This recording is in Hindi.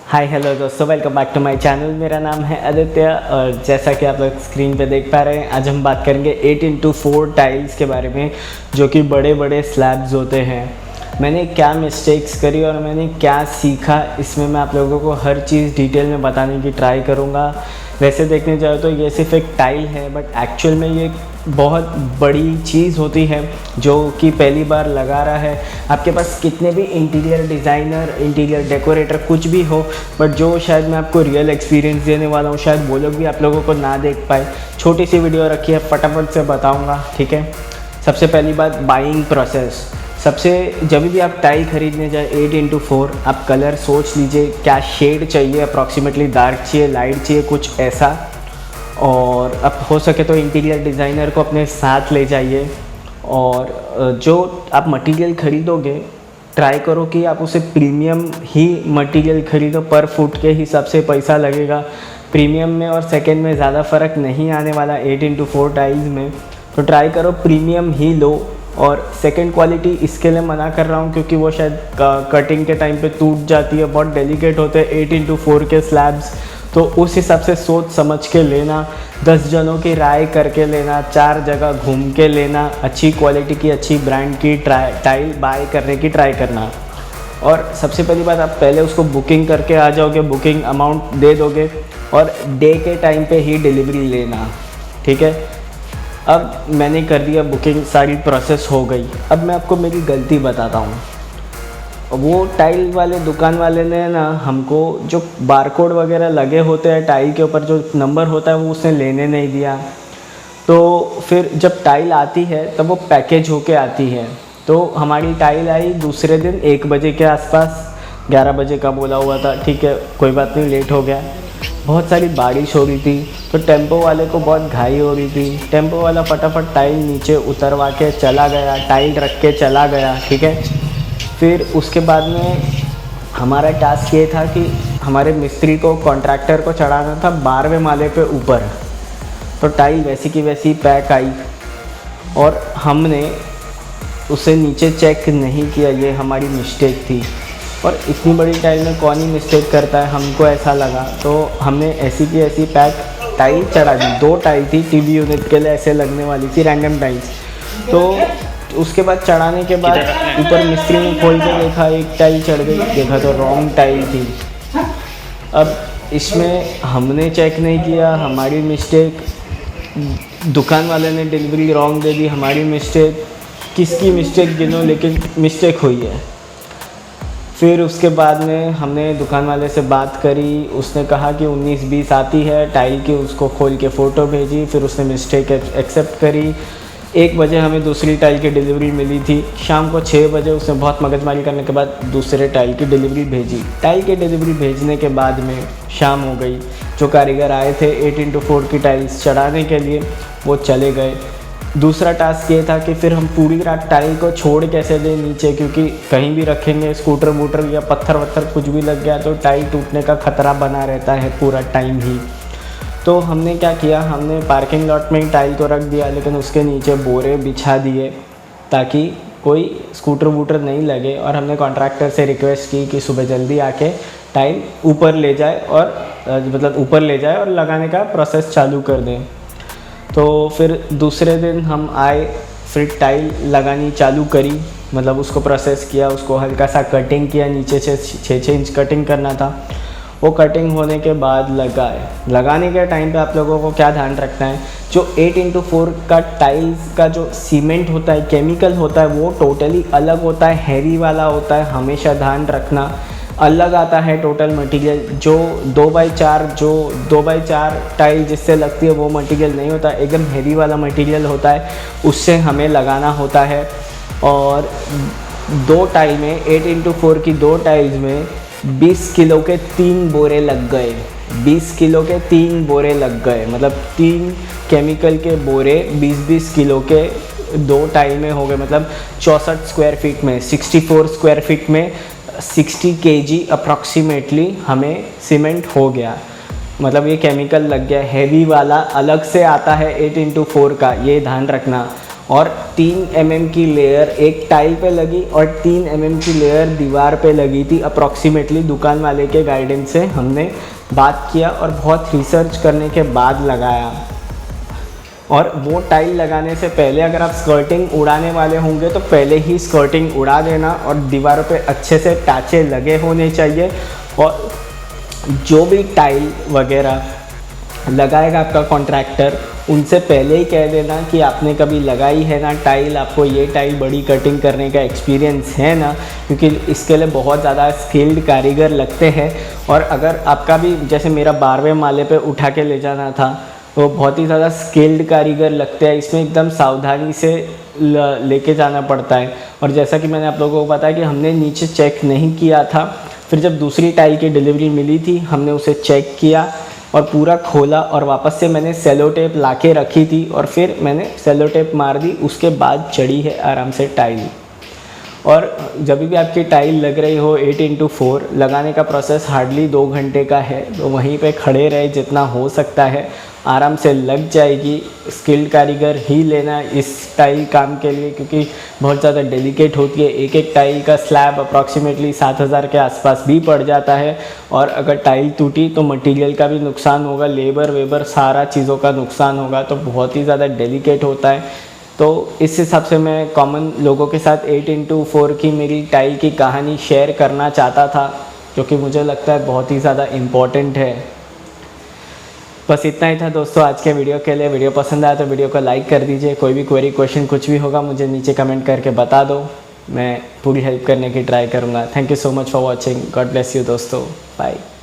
हाय हेलो दोस्तों, welcome back to my channel. मेरा नाम है आदित्य और जैसा कि आप लोग स्क्रीन पे देख पा रहे हैं, आज हम बात करेंगे 8x4 टाइल्स के बारे में, जो कि बड़े बड़े स्लैब्स होते हैं। मैंने क्या मिस्टेक्स करी और मैंने क्या सीखा, इसमें मैं आप लोगों को हर चीज़ डिटेल में बताने की ट्राई करूँगा। वैसे देखने जाए तो ये सिर्फ एक टाइल है, बट एक्चुअल में ये बहुत बड़ी चीज़ होती है जो कि पहली बार लगा रहा है। आपके पास कितने भी इंटीरियर डिज़ाइनर, इंटीरियर डेकोरेटर कुछ भी हो, बट जो शायद मैं आपको रियल एक्सपीरियंस देने वाला हूँ, शायद वो लोग भी आप लोगों को ना देख पाए। छोटी सी वीडियो रखी है, फटाफट से बताऊँगा, ठीक है। सबसे पहली बात, बाइंग प्रोसेस। जब भी आप टाइल खरीदने जाए 8x4, आप कलर सोच लीजिए क्या शेड चाहिए, अप्रॉक्सीमेटली डार्क चाहिए, लाइट चाहिए, कुछ ऐसा। और अब हो सके तो इंटीरियर डिज़ाइनर को अपने साथ ले जाइए। और जो आप मटेरियल ख़रीदोगे, ट्राई करो कि आप उसे प्रीमियम ही मटेरियल ख़रीदो। पर फुट के हिसाब से पैसा लगेगा। प्रीमियम में और सेकेंड में ज़्यादा फ़र्क नहीं आने वाला 8x4 टाइल्स में, तो ट्राई करो प्रीमियम ही लो। और सेकंड क्वालिटी इसके लिए मना कर रहा हूँ क्योंकि वो शायद कटिंग के टाइम पे टूट जाती है, बहुत डेलिकेट होते हैं 8x4 के स्लैब्स। तो उस हिसाब से सोच समझ के लेना, 10 जनों की राय करके लेना, 4 जगह घूम के लेना, अच्छी क्वालिटी की, अच्छी ब्रांड की टाइल बाय करने की ट्राई करना। और सबसे पहली बात, आप पहले उसको बुकिंग करके आ जाओगे, बुकिंग अमाउंट दे दोगे और डे के टाइम पे ही डिलीवरी लेना, ठीक है। अब मैंने कर दिया बुकिंग, सारी प्रोसेस हो गई। अब मैं आपको मेरी गलती बताता हूँ। वो टाइल वाले दुकान वाले ने ना हमको जो बारकोड वगैरह लगे होते हैं टाइल के ऊपर, जो नंबर होता है वो उसने लेने नहीं दिया। तो फिर जब टाइल आती है तब वो पैकेज होके आती है। तो हमारी टाइल आई दूसरे दिन 1 बजे के आसपास, 11 बजे का बोला हुआ था, ठीक है, कोई बात नहीं, लेट हो गया। बहुत सारी बारिश हो रही थी, तो टेम्पो वाले को बहुत घाई हो रही थी। टेम्पो वाला फटाफट टाइल नीचे उतरवा के चला गया, टाइल रख के चला गया, ठीक है। फिर उसके बाद में हमारा टास्क ये था कि हमारे मिस्त्री को, कॉन्ट्रैक्टर को चढ़ाना था 12वें माले पे ऊपर। तो टाइल वैसी की वैसी पैक आई और हमने उसे नीचे चेक नहीं किया, ये हमारी मिस्टेक थी। और इतनी बड़ी टाइल में कौन ही मिस्टेक करता है, हमको ऐसा लगा। तो हमने ऐसी की ऐसी पैक टाइल चढ़ा दी। 2 टाइल थी टीवी यूनिट के लिए ऐसे लगने वाली थी, रैंडम टाइल्स। तो उसके बाद चढ़ाने के बाद ऊपर मिस्त्री ने खोल के देखा, एक टाइल चढ़ गई, देखा तो रॉन्ग टाइल थी। अब इसमें हमने चेक नहीं किया, हमारी मिस्टेक। दुकान वाले ने डिलीवरी रॉन्ग दे दी, हमारी मिस्टेक। किसकी मिस्टेक गिनो, लेकिन मिस्टेक हुई है। फिर उसके बाद में हमने दुकान वाले से बात करी, उसने कहा कि 19-20 आती है टाइल की, उसको खोल के फ़ोटो भेजी। फिर उसने मिस्टेक एक्सेप्ट करी। 1 बजे हमें दूसरी टाइल की डिलीवरी मिली थी। शाम को 6 बजे उसने बहुत मगजमारी करने के बाद दूसरे टाइल की डिलीवरी भेजी। टाइल की डिलीवरी भेजने के बाद में शाम हो गई। जो कारीगर आए थे 8x4 की टाइल्स चढ़ाने के लिए, वो चले गए। दूसरा टास्क ये था कि फिर हम पूरी रात टाइल को छोड़ कैसे दें नीचे, क्योंकि कहीं भी रखेंगे, स्कूटर वूटर या पत्थर वत्थर कुछ भी लग गया तो टाइल टूटने का खतरा बना रहता है पूरा टाइम ही। तो हमने क्या किया, हमने पार्किंग लॉट में ही टाइल तो रख दिया, लेकिन उसके नीचे बोरे बिछा दिए ताकि कोई स्कूटर वूटर नहीं लगे। और हमने कॉन्ट्रैक्टर से रिक्वेस्ट की कि सुबह जल्दी आके टाइल ऊपर ले जाए और ऊपर ले जाए और लगाने का प्रोसेस चालू कर दें। तो फिर दूसरे दिन हम आए, फिर टाइल लगानी चालू करी, उसको प्रोसेस किया, उसको हल्का सा कटिंग किया, नीचे से 6-6 इंच कटिंग करना था। वो कटिंग होने के बाद लगाने के टाइम पे आप लोगों को क्या ध्यान रखना है, जो 8x4 का टाइल्स का जो सीमेंट होता है, केमिकल होता है, वो टोटली अलग होता है, हैवी वाला होता है। हमेशा ध्यान रखना, अलग आता है टोटल मटेरियल। जो 2x4 टाइल जिससे लगती है वो मटेरियल नहीं होता, एकदम हैवी वाला मटेरियल होता है, उससे हमें लगाना होता है। और 2 टाइल में, 8x4 की 2 टाइल्स में 20 किलो के 3 बोरे लग गए। 20 किलो के 3 बोरे लग गए, 3 केमिकल के बोरे 20-20 किलो के 2 टाइल में हो गए। 64 स्क्वायर फीट में, 64 स्क्वायर फीट में 60 kg अप्रॉक्सीमेटली हमें सीमेंट हो गया। ये केमिकल लग गया, हैवी वाला अलग से आता है 8x4 का, ये ध्यान रखना। और 3 mm की लेयर एक टाइल पे लगी और 3 mm की लेयर दीवार पे लगी थी अप्रॉक्सीमेटली। दुकान वाले के गाइडेंस से हमने बात किया और बहुत रिसर्च करने के बाद लगाया। और वो टाइल लगाने से पहले अगर आप स्कर्टिंग उड़ाने वाले होंगे तो पहले ही स्कर्टिंग उड़ा देना, और दीवारों पे अच्छे से टाँचे लगे होने चाहिए। और जो भी टाइल वगैरह लगाएगा आपका कॉन्ट्रैक्टर, उनसे पहले ही कह देना कि आपने कभी लगाई है ना टाइल, आपको ये टाइल बड़ी कटिंग करने का एक्सपीरियंस है ना, क्योंकि इसके लिए बहुत ज़्यादा स्किल्ड कारीगर लगते हैं। और अगर आपका भी जैसे मेरा 12वें माले पे उठा के ले जाना था, वो बहुत ही ज़्यादा स्किल्ड कारीगर लगते हैं। इसमें एकदम सावधानी से लेके जाना पड़ता है। और जैसा कि मैंने आप लोगों को बताया कि हमने नीचे चेक नहीं किया था, फिर जब दूसरी टाइल की डिलीवरी मिली थी हमने उसे चेक किया और पूरा खोला, और वापस से मैंने सेलो टेप ला के रखी थी और फिर मैंने सेलो टेप मार दी। उसके बाद चढ़ी है आराम से टाइल। और जब भी आपकी टाइल लग रही हो 8x4, लगाने का प्रोसेस हार्डली 2 घंटे का है, तो वहीं पे खड़े रहे जितना हो सकता है, आराम से लग जाएगी। स्किल्ड कारीगर ही लेना इस टाइल काम के लिए, क्योंकि बहुत ज़्यादा डेलिकेट होती है। एक एक टाइल का स्लैब अप्रॉक्सीमेटली 7,000 के आसपास भी पड़ जाता है, और अगर टाइल टूटी तो मटेरियल का भी नुकसान होगा, लेबर वेबर सारा चीज़ों का नुकसान होगा, तो बहुत ही ज़्यादा डेलिकेट होता है। तो इस हिसाब से मैं कॉमन लोगों के साथ 8x4 की मेरी टाइल की कहानी शेयर करना चाहता था, जो कि मुझे लगता है बहुत ही ज़्यादा इम्पॉर्टेंट है। बस इतना ही था दोस्तों आज के वीडियो के लिए। वीडियो पसंद आया तो वीडियो को लाइक कर दीजिए। कोई भी क्वेरी क्वेश्चन कुछ भी होगा मुझे नीचे कमेंट करके बता दो, मैं पूरी हेल्प करने की ट्राई करूँगा। Thank you so much for watching. God bless you दोस्तों, बाय।